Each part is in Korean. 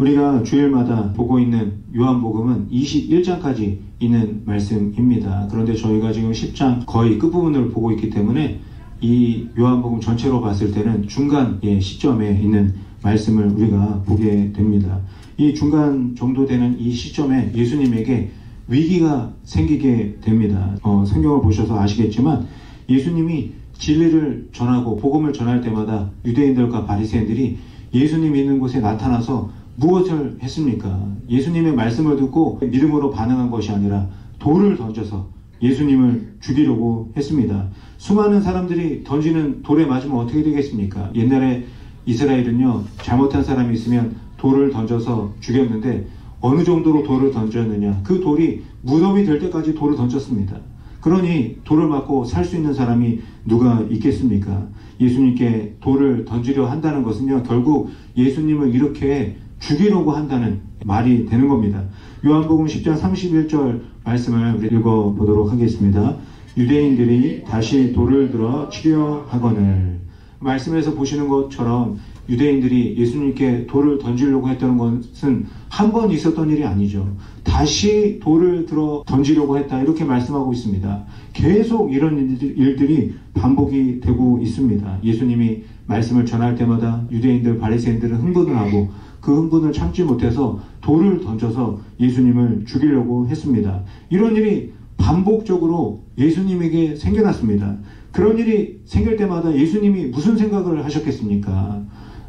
우리가 주일마다 보고 있는 요한복음은 21장까지 있는 말씀입니다. 그런데 저희가 지금 10장 거의 끝부분을 보고 있기 때문에 이 요한복음 전체로 봤을 때는 중간 시점에 있는 말씀을 우리가 보게 됩니다. 이 중간 정도 되는 이 시점에 예수님에게 위기가 생기게 됩니다. 성경을 보셔서 아시겠지만 예수님이 진리를 전하고 복음을 전할 때마다 유대인들과 바리새인들이 예수님 있는 곳에 나타나서 무엇을 했습니까? 예수님의 말씀을 듣고 믿음으로 반응한 것이 아니라 돌을 던져서 예수님을 죽이려고 했습니다. 수많은 사람들이 던지는 돌에 맞으면 어떻게 되겠습니까? 옛날에 이스라엘은요, 잘못한 사람이 있으면 돌을 던져서 죽였는데 어느 정도로 돌을 던졌느냐, 그 돌이 무덤이 될 때까지 돌을 던졌습니다. 그러니 돌을 맞고 살 수 있는 사람이 누가 있겠습니까? 예수님께 돌을 던지려 한다는 것은요, 결국 예수님을 이렇게 죽이려고 한다는 말이 되는 겁니다. 요한복음 10장 31절 말씀을 우리 읽어보도록 하겠습니다. 유대인들이 다시 돌을 들어 치려 하거늘. 말씀에서 보시는 것처럼 유대인들이 예수님께 돌을 던지려고 했다는 것은 한 번 있었던 일이 아니죠. 다시 돌을 들어 던지려고 했다, 이렇게 말씀하고 있습니다. 계속 이런 일들이 반복이 되고 있습니다. 예수님이 말씀을 전할 때마다 유대인들, 바리새인들은 흥분을 하고 그 흥분을 참지 못해서 돌을 던져서 예수님을 죽이려고 했습니다. 이런 일이 반복적으로 예수님에게 생겨났습니다. 그런 일이 생길 때마다 예수님이 무슨 생각을 하셨겠습니까?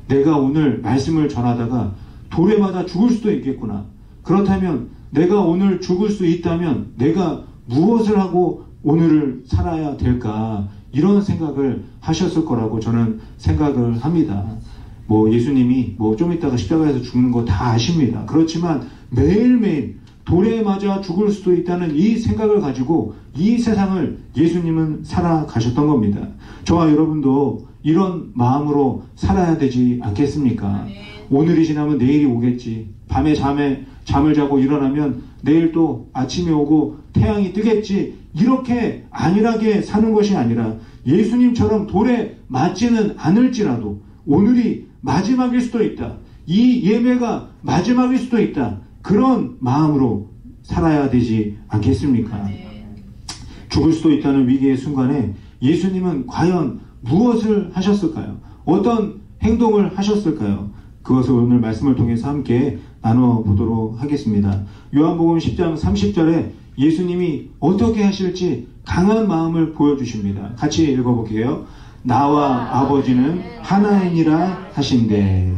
내가 오늘 말씀을 전하다가 돌에 맞아 죽을 수도 있겠구나. 그렇다면 내가 오늘 죽을 수 있다면 내가 무엇을 하고 오늘을 살아야 될까? 이런 생각을 하셨을 거라고 저는 생각을 합니다. 예수님이 좀 이따가 십자가에서 죽는 거 다 아십니다. 그렇지만 매일매일 돌에 맞아 죽을 수도 있다는 이 생각을 가지고 이 세상을 예수님은 살아가셨던 겁니다. 저와 여러분도 이런 마음으로 살아야 되지 않겠습니까? 오늘이 지나면 내일이 오겠지. 밤에 잠을 자고 일어나면 내일 또 아침이 오고 태양이 뜨겠지. 이렇게 안일하게 사는 것이 아니라 예수님처럼 돌에 맞지는 않을지라도 오늘이 마지막일 수도 있다. 이 예배가 마지막일 수도 있다. 그런 마음으로 살아야 되지 않겠습니까? 죽을 수도 있다는 위기의 순간에 예수님은 과연 무엇을 하셨을까요? 어떤 행동을 하셨을까요? 그것을 오늘 말씀을 통해서 함께 나눠보도록 하겠습니다. 요한복음 10장 30절에 예수님이 어떻게 하실지 강한 마음을 보여주십니다. 같이 읽어볼게요. 나와 아버지는 하나이니라 하신대.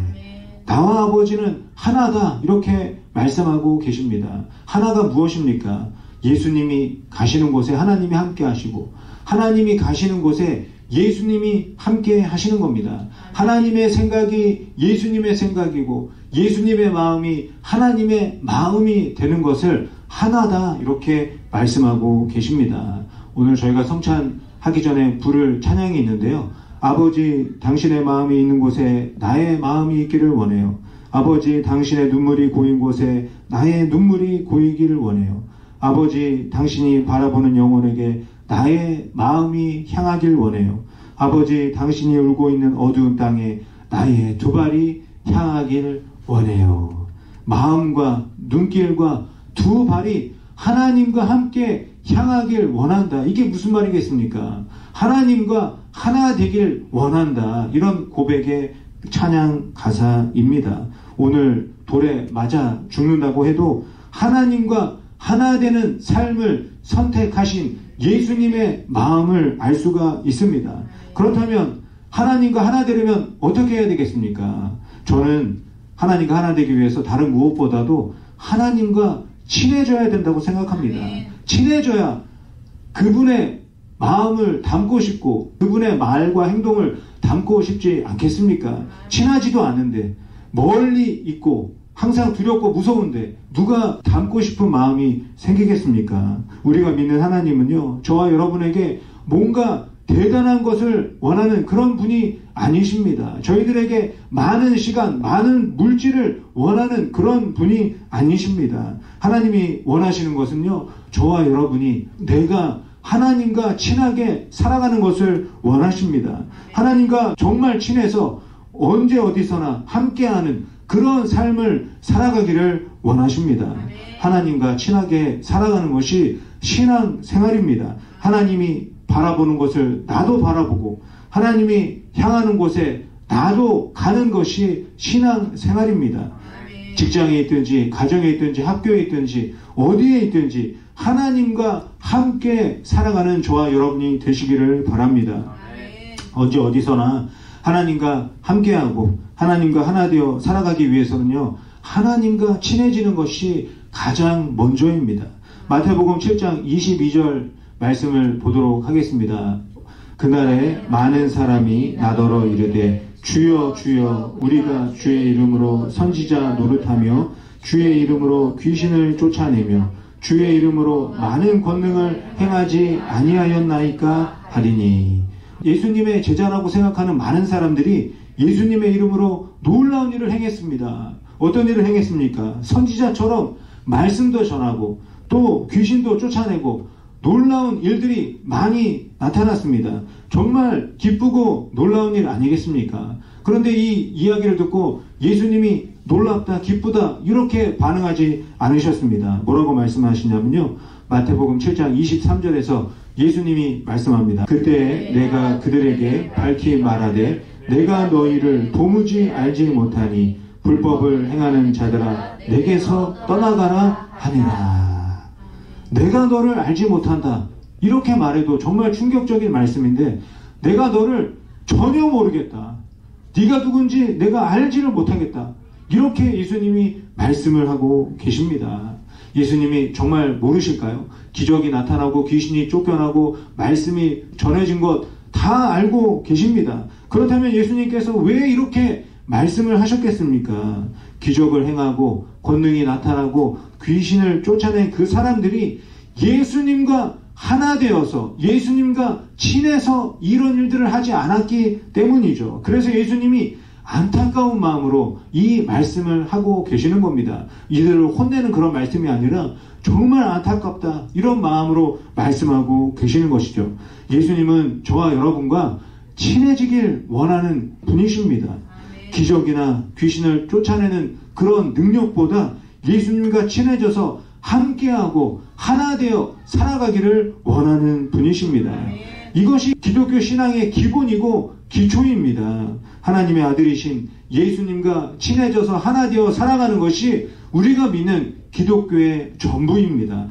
나와 아버지는 하나다, 이렇게 말씀하고 계십니다. 하나가 무엇입니까? 예수님이 가시는 곳에 하나님이 함께 하시고 하나님이 가시는 곳에 예수님이 함께 하시는 겁니다. 하나님의 생각이 예수님의 생각이고 예수님의 마음이 하나님의 마음이 되는 것을 하나다, 이렇게 말씀하고 계십니다. 오늘 저희가 성찬하기 전에 부를 찬양이 있는데요. 아버지, 당신의 마음이 있는 곳에 나의 마음이 있기를 원해요. 아버지, 당신의 눈물이 고인 곳에 나의 눈물이 고이기를 원해요. 아버지, 당신이 바라보는 영혼에게 나의 마음이 향하길 원해요. 아버지, 당신이 울고 있는 어두운 땅에 나의 두 발이 향하길 원해요. 마음과 눈길과 두 발이 하나님과 함께 향하길 원한다. 이게 무슨 말이겠습니까? 하나님과 하나 되길 원한다. 이런 고백의 찬양 가사입니다. 오늘 돌에 맞아 죽는다고 해도 하나님과 하나 되는 삶을 선택하신 예수님의 마음을 알 수가 있습니다. 그렇다면 하나님과 하나 되려면 어떻게 해야 되겠습니까? 저는 하나님과 하나 되기 위해서 다른 무엇보다도 하나님과 친해져야 된다고 생각합니다. 친해져야 그분의 마음을 담고 싶고 그분의 말과 행동을 담고 싶지 않겠습니까? 친하지도 않은데 멀리 있고 항상 두렵고 무서운데 누가 담고 싶은 마음이 생기겠습니까? 우리가 믿는 하나님은요, 저와 여러분에게 뭔가 대단한 것을 원하는 그런 분이 아니십니다. 저희들에게 많은 시간, 많은 물질을 원하는 그런 분이 아니십니다. 하나님이 원하시는 것은요, 저와 여러분이 내가 하나님과 친하게 살아가는 것을 원하십니다. 하나님과 정말 친해서 언제 어디서나 함께하는 그런 삶을 살아가기를 원하십니다. 하나님과 친하게 살아가는 것이 신앙 생활입니다. 하나님이 바라보는 것을 나도 바라보고 하나님이 향하는 곳에 나도 가는 것이 신앙 생활입니다. 직장에 있든지 가정에 있든지 학교에 있든지 어디에 있든지 하나님과 함께 살아가는 저와 여러분이 되시기를 바랍니다. 언제 어디서나 하나님과 함께하고 하나님과 하나 되어 살아가기 위해서는요, 하나님과 친해지는 것이 가장 먼저입니다. 마태복음 7장 22절 말씀을 보도록 하겠습니다. 그날에 많은 사람이 나더러 이르되 주여 주여 우리가 주의 이름으로 선지자 노릇하며 주의 이름으로 귀신을 쫓아내며 주의 이름으로 많은 권능을 행하지 아니하였나이까 하리니. 예수님의 제자라고 생각하는 많은 사람들이 예수님의 이름으로 놀라운 일을 행했습니다. 어떤 일을 행했습니까? 선지자처럼 말씀도 전하고 또 귀신도 쫓아내고 놀라운 일들이 많이 나타났습니다. 정말 기쁘고 놀라운 일 아니겠습니까? 그런데 이 이야기를 듣고 예수님이 놀랍다, 기쁘다 이렇게 반응하지 않으셨습니다. 뭐라고 말씀하시냐면요, 마태복음 7장 23절에서 예수님이 말씀합니다. 그때 내가 그들에게 밝히 말하되 내가 너희를 도무지 알지 못하니 불법을 행하는 자들아 내게서 떠나가라 하니라. 내가 너를 알지 못한다 이렇게 말해도 정말 충격적인 말씀인데, 내가 너를 전혀 모르겠다, 네가 누군지 내가 알지를 못하겠다 이렇게 예수님이 말씀을 하고 계십니다. 예수님이 정말 모르실까요? 기적이 나타나고 귀신이 쫓겨나고 말씀이 전해진 것 다 알고 계십니다. 그렇다면 예수님께서 왜 이렇게 말씀을 하셨겠습니까? 기적을 행하고 권능이 나타나고 귀신을 쫓아낸 그 사람들이 예수님과 하나 되어서 예수님과 친해서 이런 일들을 하지 않았기 때문이죠. 그래서 예수님이 안타까운 마음으로 이 말씀을 하고 계시는 겁니다. 이들을 혼내는 그런 말씀이 아니라 정말 안타깝다 이런 마음으로 말씀하고 계시는 것이죠. 예수님은 저와 여러분과 친해지길 원하는 분이십니다. 기적이나 귀신을 쫓아내는 그런 능력보다 예수님과 친해져서 함께하고 하나 되어 살아가기를 원하는 분이십니다. 이것이 기독교 신앙의 기본이고 기초입니다. 하나님의 아들이신 예수님과 친해져서 하나 되어 살아가는 것이 우리가 믿는 기독교의 전부입니다.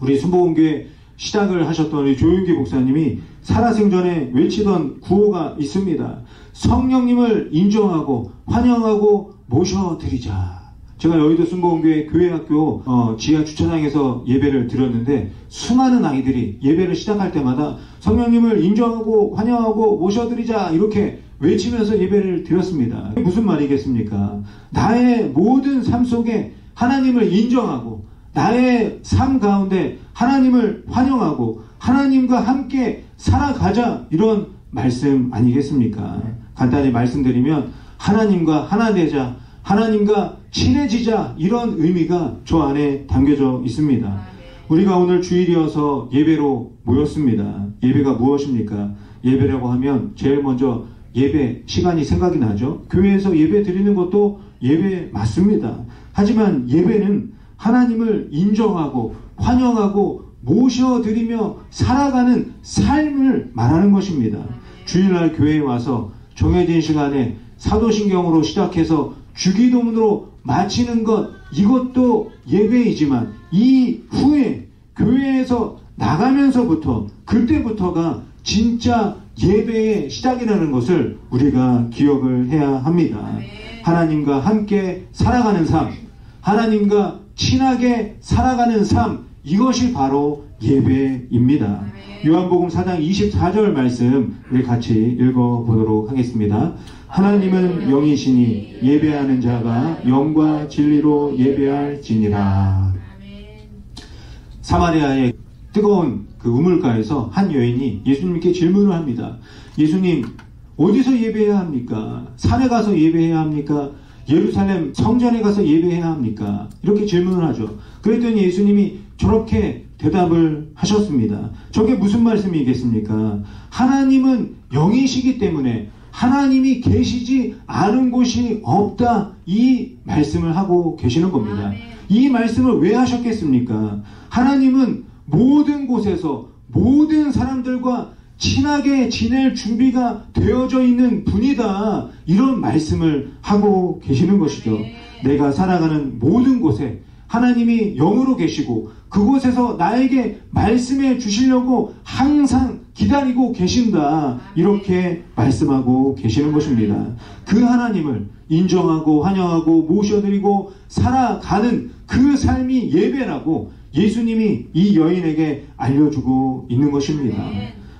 우리 순복음교회 시작을 하셨던 우리 조윤기 목사님이 살아생전에 외치던 구호가 있습니다. 성령님을 인정하고 환영하고 모셔드리자. 제가 여의도 순복음교회 교회학교 지하 주차장에서 예배를 드렸는데 수많은 아이들이 예배를 시작할 때마다 성령님을 인정하고 환영하고 모셔드리자 이렇게 외치면서 예배를 드렸습니다. 무슨 말이겠습니까? 나의 모든 삶 속에 하나님을 인정하고 나의 삶 가운데 하나님을 환영하고 하나님과 함께 살아가자 이런 말씀 아니겠습니까? 간단히 말씀드리면 하나님과 하나 되자, 하나님과 친해지자 이런 의미가 저 안에 담겨져 있습니다. 우리가 오늘 주일이어서 예배로 모였습니다. 예배가 무엇입니까? 예배라고 하면 제일 먼저 예배 시간이 생각이 나죠. 교회에서 예배 드리는 것도 예배 맞습니다. 하지만 예배는 하나님을 인정하고 환영하고 모셔드리며 살아가는 삶을 말하는 것입니다. 주일날 교회에 와서 정해진 시간에 사도신경으로 시작해서 주기도문으로 마치는 것, 이것도 예배이지만 이 후에 교회에서 나가면서부터 그때부터가 진짜 예배의 시작이라는 것을 우리가 기억을 해야 합니다. 하나님과 함께 살아가는 삶, 하나님과 친하게 살아가는 삶, 이것이 바로 예배입니다. 요한복음 4장 24절 말씀 우리 같이 읽어보도록 하겠습니다. 하나님은 영이시니 예배하는 자가 영과 진리로 예배할지니라. 사마리아의 뜨거운 그 우물가에서 한 여인이 예수님께 질문을 합니다. 예수님, 어디서 예배해야 합니까? 산에 가서 예배해야 합니까? 예루살렘 성전에 가서 예배해야 합니까? 이렇게 질문을 하죠. 그랬더니 예수님이 저렇게 대답을 하셨습니다. 저게 무슨 말씀이겠습니까? 하나님은 영이시기 때문에 하나님이 계시지 않은 곳이 없다 이 말씀을 하고 계시는 겁니다. 이 말씀을 왜 하셨겠습니까? 하나님은 모든 곳에서 모든 사람들과 친하게 지낼 준비가 되어져 있는 분이다. 이런 말씀을 하고 계시는 것이죠. 내가 살아가는 모든 곳에 하나님이 영으로 계시고 그곳에서 나에게 말씀해 주시려고 항상 기다리고 계신다. 이렇게 말씀하고 계시는 것입니다. 그 하나님을 인정하고 환영하고 모셔드리고 살아가는 그 삶이 예배라고 예수님이 이 여인에게 알려주고 있는 것입니다.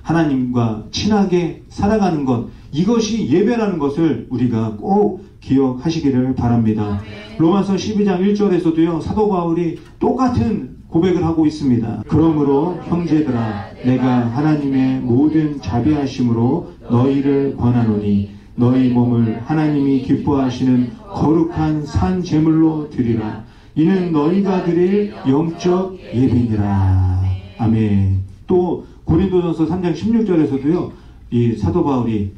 하나님과 친하게 살아가는 것, 이것이 예배라는 것을 우리가 꼭 기억하시기를 바랍니다. 로마서 12장 1절에서도요, 사도 바울이 똑같은 고백을 하고 있습니다. 그러므로 형제들아, 내가 하나님의 모든 자비하심으로 너희를 권하노니 너희 몸을 하나님이 기뻐하시는 거룩한 산 제물로 드리라. 이는 너희가 드릴 영적 예배니라. 아멘. 또 고린도전서 3장 16절에서도요, 이 사도 바울이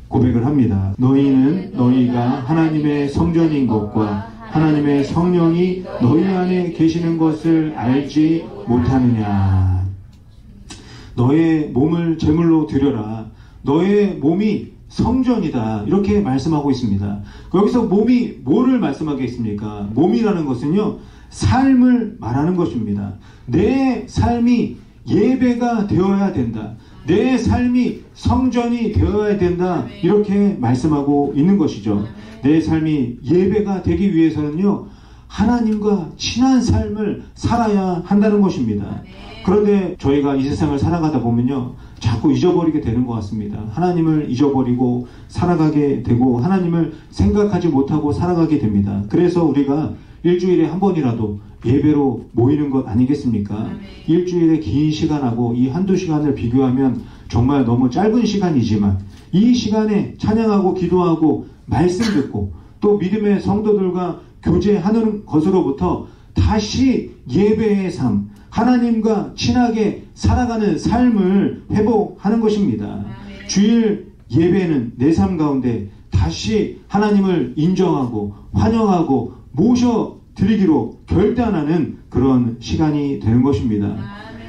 고백을 합니다. 너희는 너희가 하나님의 성전인 것과 하나님의 성령이 너희 안에 계시는 것을 알지 못하느냐. 너의 몸을 제물로 드려라. 너의 몸이 성전이다. 이렇게 말씀하고 있습니다. 여기서 몸이 뭐를 말씀하게 있습니까? 몸이라는 것은요, 삶을 말하는 것입니다. 내 삶이 예배가 되어야 된다. 내 삶이 성전이 되어야 된다. 이렇게 말씀하고 있는 것이죠. 내 삶이 예배가 되기 위해서는요, 하나님과 친한 삶을 살아야 한다는 것입니다. 그런데 저희가 이 세상을 살아가다 보면요, 자꾸 잊어버리게 되는 것 같습니다. 하나님을 잊어버리고 살아가게 되고 하나님을 생각하지 못하고 살아가게 됩니다. 그래서 우리가 일주일에 한 번이라도 예배로 모이는 것 아니겠습니까? 일주일의 긴 시간하고 이 한두 시간을 비교하면 정말 너무 짧은 시간이지만 이 시간에 찬양하고 기도하고 말씀 듣고 또 믿음의 성도들과 교제하는 것으로부터 다시 예배의 삶, 하나님과 친하게 살아가는 삶을 회복하는 것입니다. 주일 예배는 내 삶 가운데 다시 하나님을 인정하고 환영하고 모셔드리기로 결단하는 그런 시간이 되는 것입니다.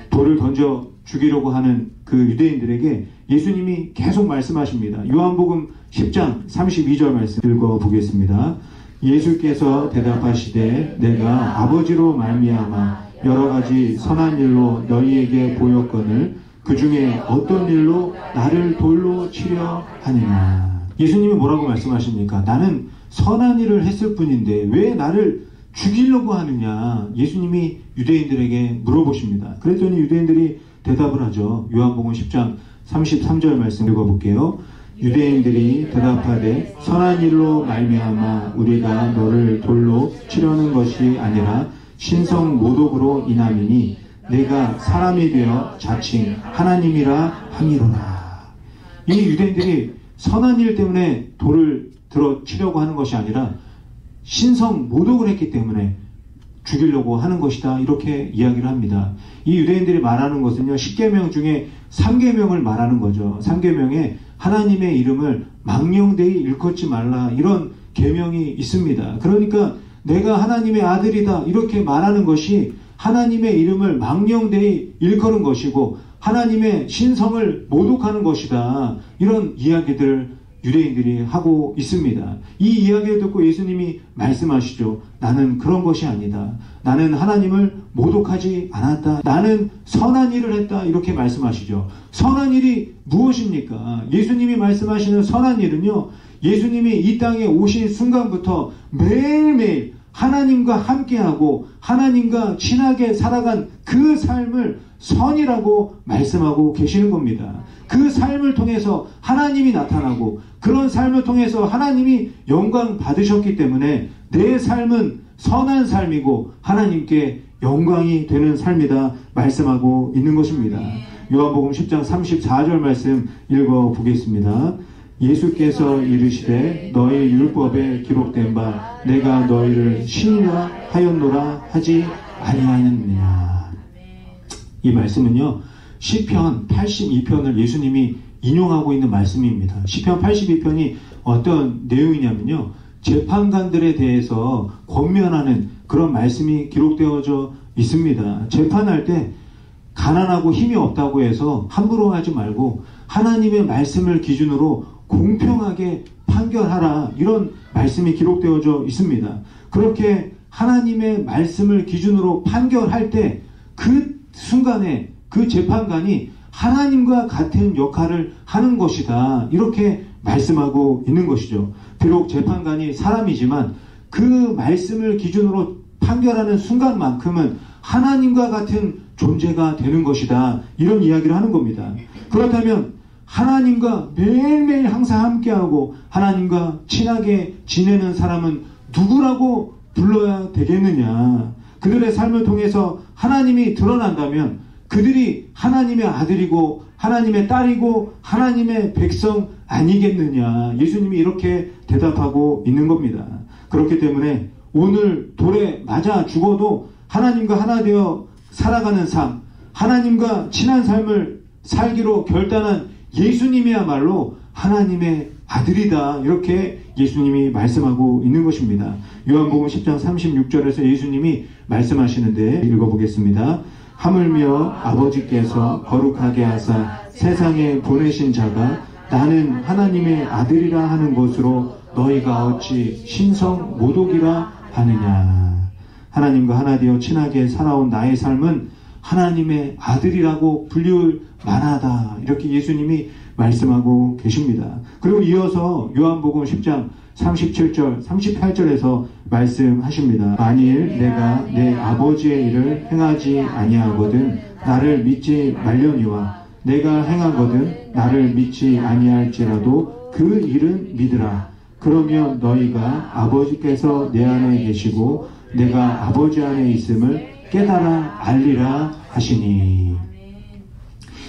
돌을 던져 죽이려고 하는 그 유대인들에게 예수님이 계속 말씀하십니다. 요한복음 10장 32절 말씀 읽어보겠습니다. 예수께서 대답하시되 내가 아버지로 말미암아 여러 가지 선한 일로 너희에게 보였거늘 그 중에 어떤 일로 나를 돌로 치려 하느냐. 예수님이 뭐라고 말씀하십니까? 나는 선한 일을 했을 뿐인데 왜 나를 죽이려고 하느냐. 예수님이 유대인들에게 물어보십니다. 그랬더니 유대인들이 대답을 하죠. 요한복음 10장 33절 말씀 읽어볼게요. 유대인들이 대답하되 선한 일로 말미암아 우리가 너를 돌로 치려는 것이 아니라 신성 모독으로 인함이니 내가 사람이 되어 자칭 하나님이라 함이로라. 이 유대인들이 선한 일 때문에 돌을 들어 치려고 하는 것이 아니라 신성 모독을 했기 때문에 죽이려고 하는 것이다. 이렇게 이야기를 합니다. 이 유대인들이 말하는 것은요, 10계명 중에 3계명을 말하는 거죠. 3계명에 하나님의 이름을 망령되이 일컫지 말라, 이런 계명이 있습니다. 그러니까 내가 하나님의 아들이다 이렇게 말하는 것이 하나님의 이름을 망령되이 일컫는 것이고 하나님의 신성을 모독하는 것이다. 이런 이야기들을 유대인들이 하고 있습니다. 이 이야기를 듣고 예수님이 말씀하시죠. 나는 그런 것이 아니다. 나는 하나님을 모독하지 않았다. 나는 선한 일을 했다. 이렇게 말씀하시죠. 선한 일이 무엇입니까? 예수님이 말씀하시는 선한 일은요, 예수님이 이 땅에 오신 순간부터 매일매일 하나님과 함께하고 하나님과 친하게 살아간 그 삶을 선이라고 말씀하고 계시는 겁니다. 그 삶을 통해서 하나님이 나타나고 그런 삶을 통해서 하나님이 영광 받으셨기 때문에 내 삶은 선한 삶이고 하나님께 영광이 되는 삶이다 말씀하고 있는 것입니다. 요한복음 10장 34절 말씀 읽어보겠습니다. 예수께서 이르시되 너희 율법에 기록된 바 내가 너희를 신이라 하였노라 하지 아니하였느냐. 이 말씀은요, 시편 82편을 예수님이 인용하고 있는 말씀입니다. 시편 82편이 어떤 내용이냐면요, 재판관들에 대해서 권면하는 그런 말씀이 기록되어져 있습니다. 재판할 때 가난하고 힘이 없다고 해서 함부로 하지 말고 하나님의 말씀을 기준으로 공평하게 판결하라, 이런 말씀이 기록되어져 있습니다. 그렇게 하나님의 말씀을 기준으로 판결할 때 그 순간에 그 재판관이 하나님과 같은 역할을 하는 것이다, 이렇게 말씀하고 있는 것이죠. 비록 재판관이 사람이지만 그 말씀을 기준으로 판결하는 순간만큼은 하나님과 같은 존재가 되는 것이다, 이런 이야기를 하는 겁니다. 그렇다면 하나님과 매일매일 항상 함께하고 하나님과 친하게 지내는 사람은 누구라고 불러야 되겠느냐? 그들의 삶을 통해서 하나님이 드러난다면 그들이 하나님의 아들이고 하나님의 딸이고 하나님의 백성 아니겠느냐? 예수님이 이렇게 대답하고 있는 겁니다. 그렇기 때문에 오늘 돌에 맞아 죽어도 하나님과 하나 되어 살아가는 삶, 하나님과 친한 삶을 살기로 결단한 예수님이야말로 하나님의 아들이다, 이렇게 예수님이 말씀하고 있는 것입니다. 요한복음 10장 36절에서 예수님이 말씀하시는데 읽어보겠습니다. 하물며 아버지께서 거룩하게 하사 세상에 보내신 자가 나는 하나님의 아들이라 하는 것으로 너희가 어찌 신성 모독이라 하느냐. 하나님과 하나 되어 친하게 살아온 나의 삶은 하나님의 아들이라고 불릴 만하다, 이렇게 예수님이 말씀하고 계십니다. 그리고 이어서 요한복음 10장 37절 38절에서 말씀하십니다. 만일 내가 내 아버지의 일을 행하지 아니하거든 나를 믿지 말려니와 내가 행하거든 나를 믿지 아니할지라도 그 일은 믿으라. 그러면 너희가 아버지께서 내 안에 계시고 내가 아버지 안에 있음을 깨달아 알리라 하시니.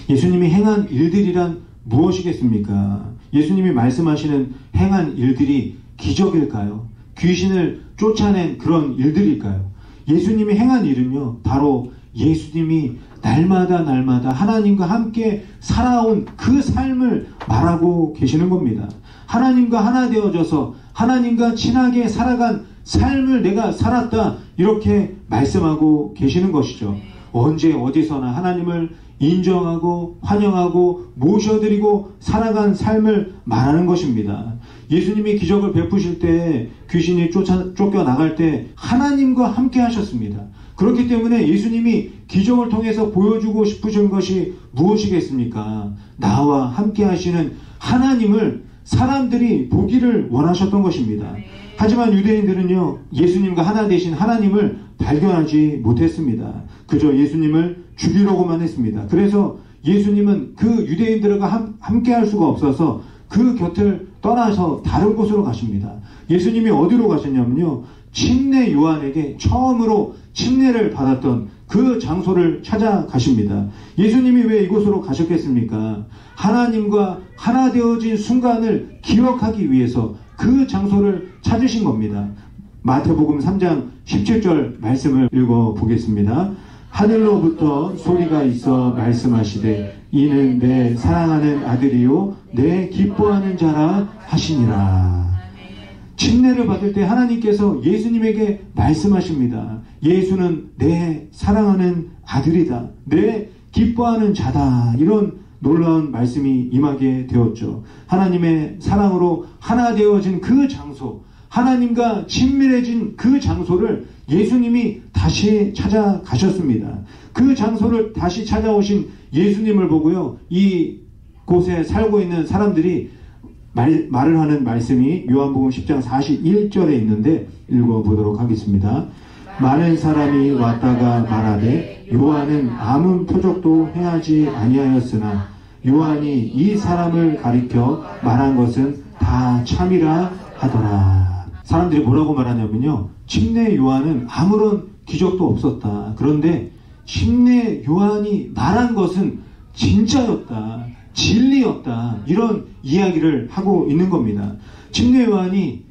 예수님이 행한 일들이란 무엇이겠습니까? 예수님이 말씀하시는 행한 일들이 기적일까요? 귀신을 쫓아낸 그런 일들일까요? 예수님이 행한 일은요, 바로 예수님이 날마다 하나님과 함께 살아온 그 삶을 말하고 계시는 겁니다. 하나님과 하나 되어져서 하나님과 친하게 살아간 삶을 내가 살았다, 이렇게 말씀하고 계시는 것이죠. 언제 어디서나 하나님을 인정하고 환영하고 모셔드리고 살아간 삶을 말하는 것입니다. 예수님이 기적을 베푸실 때, 귀신이 쫓겨나갈 때 하나님과 함께 하셨습니다. 그렇기 때문에 예수님이 기적을 통해서 보여주고 싶으신 것이 무엇이겠습니까? 나와 함께 하시는 하나님을 사람들이 보기를 원하셨던 것입니다. 하지만 유대인들은요, 예수님과 하나 되신 하나님을 발견하지 못했습니다. 그저 예수님을 죽이려고만 했습니다. 그래서 예수님은 그 유대인들과 함께 할 수가 없어서 그 곁을 떠나서 다른 곳으로 가십니다. 예수님이 어디로 가셨냐면요, 침례 요한에게 처음으로 침례를 받았던 그 장소를 찾아가십니다. 예수님이 왜 이곳으로 가셨겠습니까? 하나님과 하나 되어진 순간을 기억하기 위해서 그 장소를 찾으신 겁니다. 마태복음 3장 17절 말씀을 읽어보겠습니다. 하늘로부터 소리가 있어 말씀하시되 이는 내 사랑하는 아들이요 내 기뻐하는 자라 하시니라. 침례를 받을 때 하나님께서 예수님에게 말씀하십니다. 예수는 내 사랑하는 아들이다, 내 기뻐하는 자다, 이런 놀라운 말씀이 임하게 되었죠. 하나님의 사랑으로 하나 되어진 그 장소, 하나님과 친밀해진 그 장소를 예수님이 다시 찾아가셨습니다. 그 장소를 다시 찾아오신 예수님을 보고요, 이 곳에 살고 있는 사람들이 말을 하는 말씀이 요한복음 10장 41절에 있는데 읽어보도록 하겠습니다. 많은 사람이 왔다가 말하되 요한은 아무 표적도 행하지 아니하였으나 요한이 이 사람을 가리켜 말한 것은 다 참이라 하더라. 사람들이 뭐라고 말하냐면요, 침례 요한은 아무런 기적도 없었다. 그런데 침례 요한이 말한 것은 진짜였다, 진리였다, 이런 이야기를 하고 있는 겁니다. 침례 요한이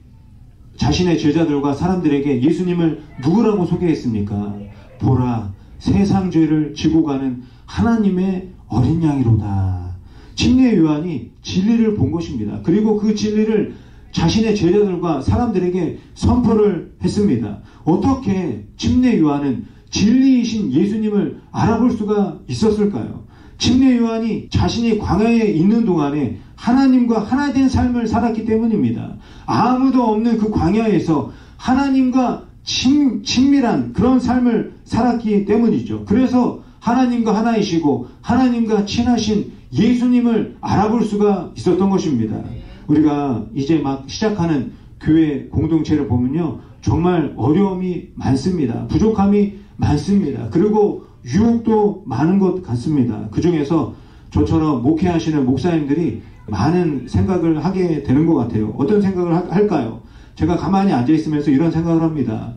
자신의 제자들과 사람들에게 예수님을 누구라고 소개했습니까? 보라, 세상 죄를 지고 가는 하나님의 어린 양이로다. 침례 요한이 진리를 본 것입니다. 그리고 그 진리를 자신의 제자들과 사람들에게 선포를 했습니다. 어떻게 침례 요한은 진리이신 예수님을 알아볼 수가 있었을까요? 침례 요한이 자신이 광야에 있는 동안에 하나님과 하나 된 삶을 살았기 때문입니다. 아무도 없는 그 광야에서 하나님과 친밀한 그런 삶을 살았기 때문이죠. 그래서 하나님과 하나이시고 하나님과 친하신 예수님을 알아볼 수가 있었던 것입니다. 우리가 이제 막 시작하는 교회 공동체를 보면요, 정말 어려움이 많습니다. 부족함이 많습니다. 그리고 유혹도 많은 것 같습니다. 그 중에서 저처럼 목회하시는 목사님들이 많은 생각을 하게 되는 것 같아요. 어떤 생각을 할까요? 제가 가만히 앉아있으면서 이런 생각을 합니다.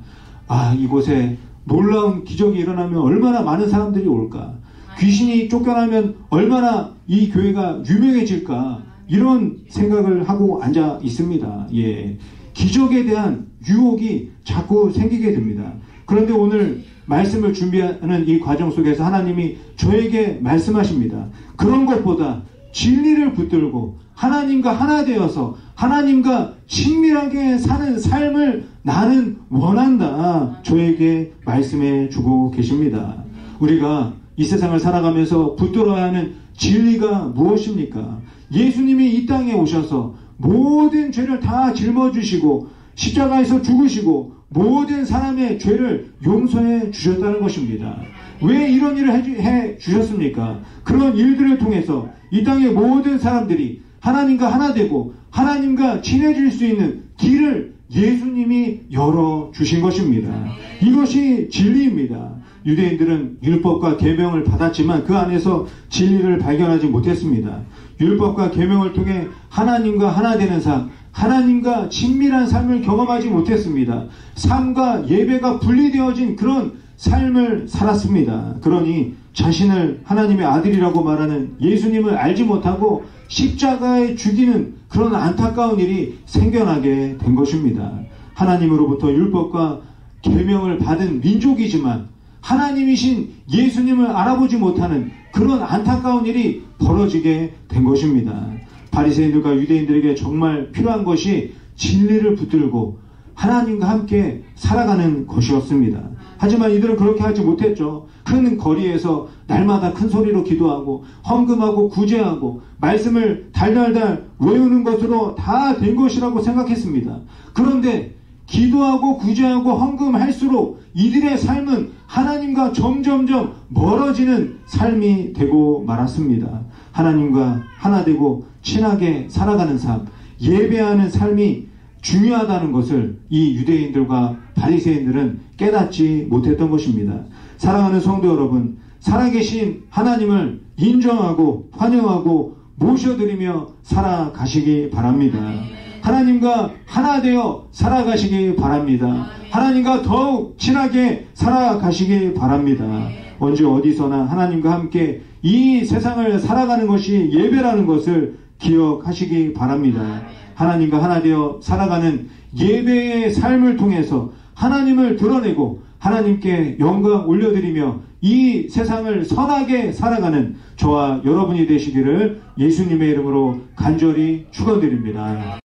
이곳에 놀라운 기적이 일어나면 얼마나 많은 사람들이 올까? 귀신이 쫓겨나면 얼마나 이 교회가 유명해질까? 이런 생각을 하고 앉아 있습니다. 예. 기적에 대한 유혹이 자꾸 생기게 됩니다. 그런데 오늘 말씀을 준비하는 이 과정 속에서 하나님이 저에게 말씀하십니다. 그런 것보다 진리를 붙들고 하나님과 하나 되어서 하나님과 친밀하게 사는 삶을 나는 원한다. 저에게 말씀해 주고 계십니다. 우리가 이 세상을 살아가면서 붙들어야 하는 진리가 무엇입니까? 예수님이 이 땅에 오셔서 모든 죄를 다 짊어지시고 십자가에서 죽으시고 모든 사람의 죄를 용서해 주셨다는 것입니다. 왜 이런 일을 해 주셨습니까? 그런 일들을 통해서 이 땅의 모든 사람들이 하나님과 하나 되고 하나님과 친해질 수 있는 길을 예수님이 열어주신 것입니다. 이것이 진리입니다. 유대인들은 율법과 계명을 받았지만 그 안에서 진리를 발견하지 못했습니다. 율법과 계명을 통해 하나님과 하나 되는 삶, 하나님과 친밀한 삶을 경험하지 못했습니다. 삶과 예배가 분리되어진 그런 삶을 살았습니다. 그러니 자신을 하나님의 아들이라고 말하는 예수님을 알지 못하고 십자가에 죽이는 그런 안타까운 일이 생겨나게 된 것입니다. 하나님으로부터 율법과 계명을 받은 민족이지만 하나님이신 예수님을 알아보지 못하는 그런 안타까운 일이 벌어지게 된 것입니다. 바리새인들과 유대인들에게 정말 필요한 것이 진리를 붙들고 하나님과 함께 살아가는 것이었습니다. 하지만 이들은 그렇게 하지 못했죠. 큰 거리에서 날마다 큰 소리로 기도하고 헌금하고 구제하고 말씀을 달달달 외우는 것으로 다 된 것이라고 생각했습니다. 그런데 기도하고 구제하고 헌금할수록 이들의 삶은 하나님과 점점점 멀어지는 삶이 되고 말았습니다. 하나님과 하나 되고 친하게 살아가는 삶, 예배하는 삶이 중요하다는 것을 이 유대인들과 바리새인들은 깨닫지 못했던 것입니다. 사랑하는 성도 여러분, 살아계신 하나님을 인정하고 환영하고 모셔드리며 살아가시기 바랍니다. 하나님과 하나 되어 살아가시기 바랍니다. 하나님과 더욱 친하게 살아가시기 바랍니다. 언제 어디서나 하나님과 함께 이 세상을 살아가는 것이 예배라는 것을 기억하시기 바랍니다. 하나님과 하나 되어 살아가는 예배의 삶을 통해서 하나님을 드러내고 하나님께 영광 올려드리며 이 세상을 선하게 살아가는 저와 여러분이 되시기를 예수님의 이름으로 간절히 축원드립니다.